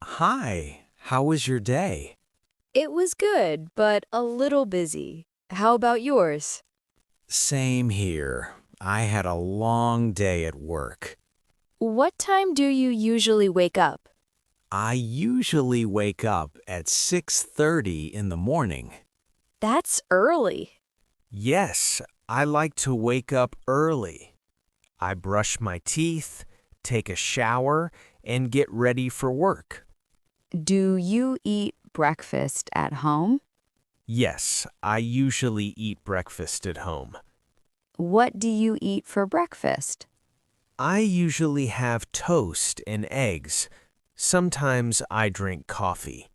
Hi, how was your day? It was good, but a little busy. How about yours? Same here. I had a long day at work. What time do you usually wake up? I usually wake up at 6:30 in the morning. That's early. Yes, I like to wake up early. I brush my teeth, take a shower, and get ready for work. Do you eat breakfast at home? Yes, I usually eat breakfast at home. What do you eat for breakfast? I usually have toast and eggs. Sometimes I drink coffee.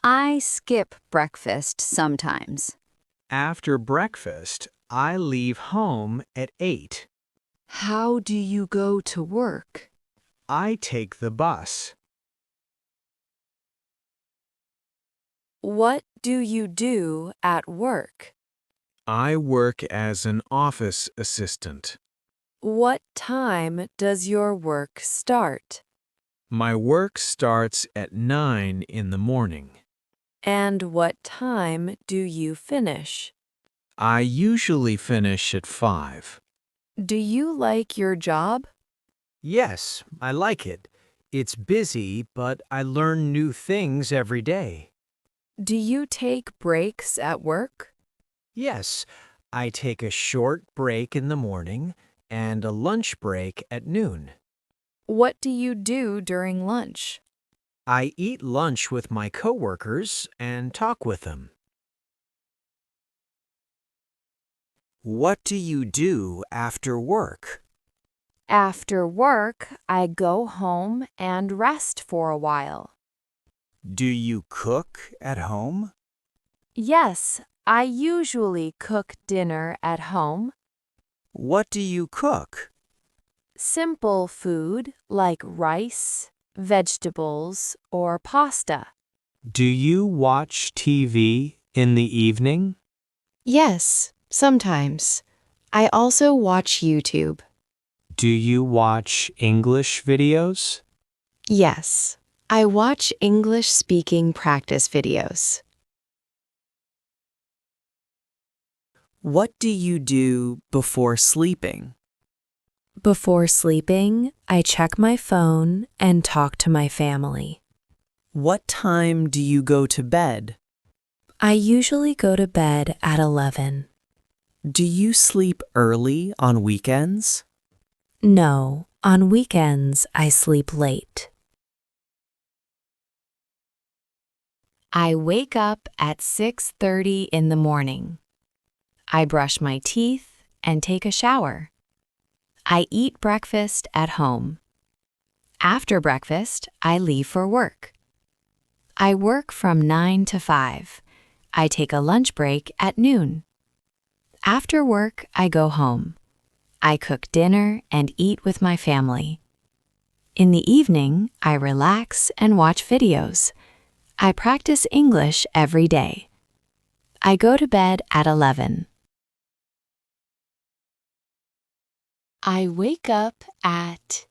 I skip breakfast sometimes. After breakfast, I leave home at 8. How do you go to work? I take the bus. What do you do at work? I work as an office assistant. What time does your work start? My work starts at 9 in the morning. And what time do you finish? I usually finish at 5. Do you like your job? Yes, I like it. It's busy, but I learn new things every day. Do you take breaks at work? Yes, I take a short break in the morning and a lunch break at noon. What do you do during lunch? I eat lunch with my coworkers and talk with them. What do you do after work? After work, I go home and rest for a while. Do you cook at home? Yes, I usually cook dinner at home. What do you cook? Simple food like rice, vegetables, or pasta. Do you watch TV in the evening? Yes, sometimes. I also watch YouTube. Do you watch English videos? Yes, I watch English speaking practice videos. What do you do before sleeping? Before sleeping, I check my phone and talk to my family. What time do you go to bed? I usually go to bed at 11. Do you sleep early on weekends? No, on weekends I sleep late. I wake up at 6:30 in the morning. I brush my teeth and take a shower. I eat breakfast at home. After breakfast, I leave for work. I work from 9 to 5. I take a lunch break at noon. After work, I go home. I cook dinner and eat with my family. In the evening, I relax and watch videos. I practice English every day. I go to bed at 11. I wake up at.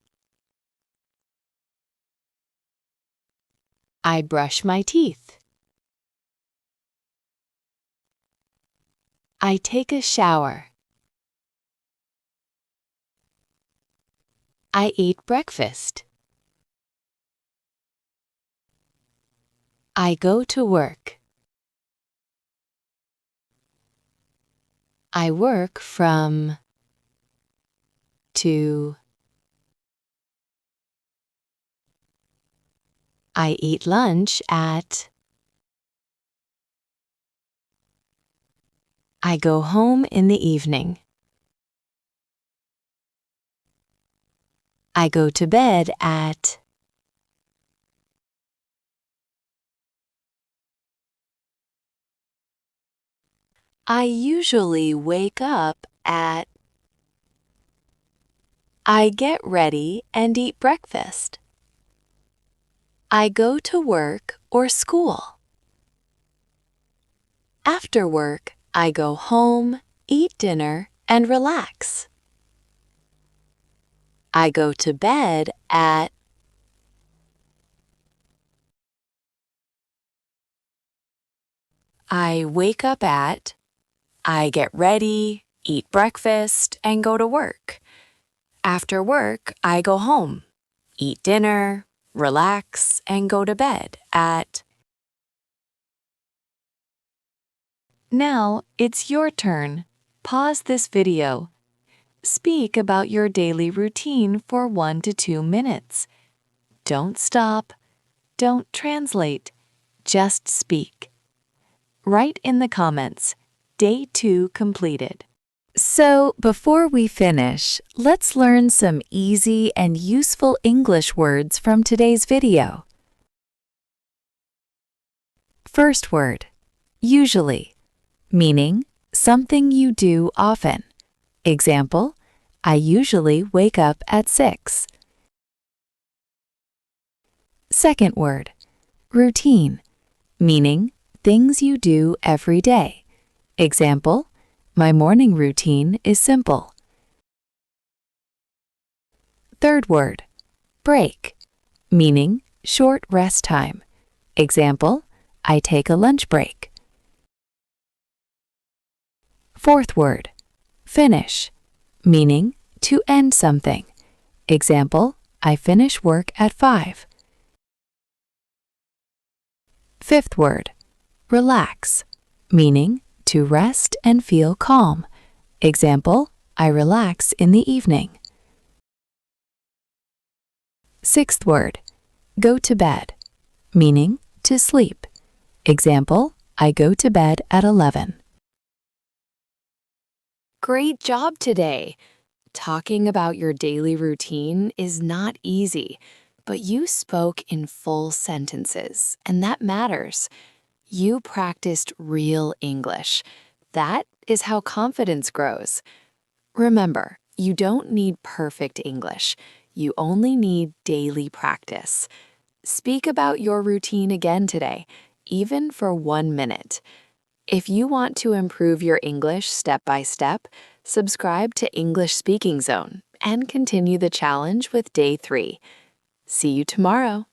I brush my teeth. I take a shower. I eat breakfast. I go to work. I work from to. I eat lunch at. I go home in the evening. I go to bed at. I usually wake up at. I get ready and eat breakfast. I go to work or school. After work, I go home, eat dinner, and relax. I go to bed at. I wake up at. I get ready, eat breakfast, and go to work. After work, I go home, eat dinner, relax, and go to bed at. Now it's your turn. Pause this video. Speak about your daily routine for 1 to 2 minutes. Don't stop. Don't translate. Just speak. Write in the comments, Day 2 completed. So, before we finish, let's learn some easy and useful English words from today's video. First word, usually, meaning something you do often. Example, I usually wake up at 6. Second word, routine, meaning things you do every day. Example, my morning routine is simple. Third word, break, meaning short rest time. Example, I take a lunch break. Fourth word, finish, meaning to end something. Example, I finish work at 5. Fifth word, relax, meaning to rest and feel calm. Example, I relax in the evening. Sixth word, go to bed, meaning to sleep. Example, I go to bed at 11. Great job today! Talking about your daily routine is not easy, but you spoke in full sentences, and that matters. You practiced real English. That is how confidence grows. Remember, you don't need perfect English. You only need daily practice. Speak about your routine again today, even for 1 minute. If you want to improve your English step by step, subscribe to English Speaking Zone and continue the challenge with Day 3. See you tomorrow.